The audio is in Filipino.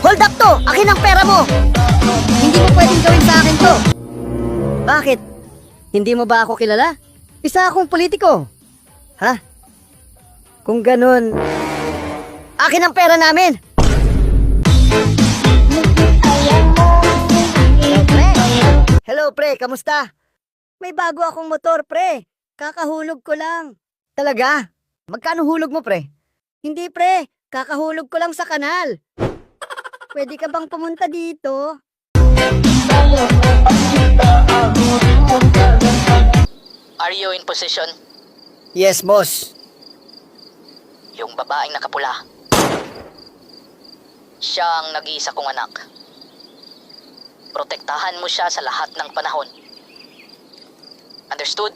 Hold up to! Akin ang pera mo! Hindi mo pwedeng gawin sa akin to! Bakit? Hindi mo ba ako kilala? Isa akong politiko. Ha? Kung ganun, akin ang pera namin! Hello pre, kamusta? May bago akong motor pre. Kakahulog ko lang. Talaga? Magkano hulog mo pre? Hindi pre, kakahulog ko lang sa kanal. Pwede ka bang pumunta dito? Are you in position? Yes, boss. Yung babaeng nakapula. Siya ang nag-iisa kong anak. Protektahan mo siya sa lahat ng panahon. Understood?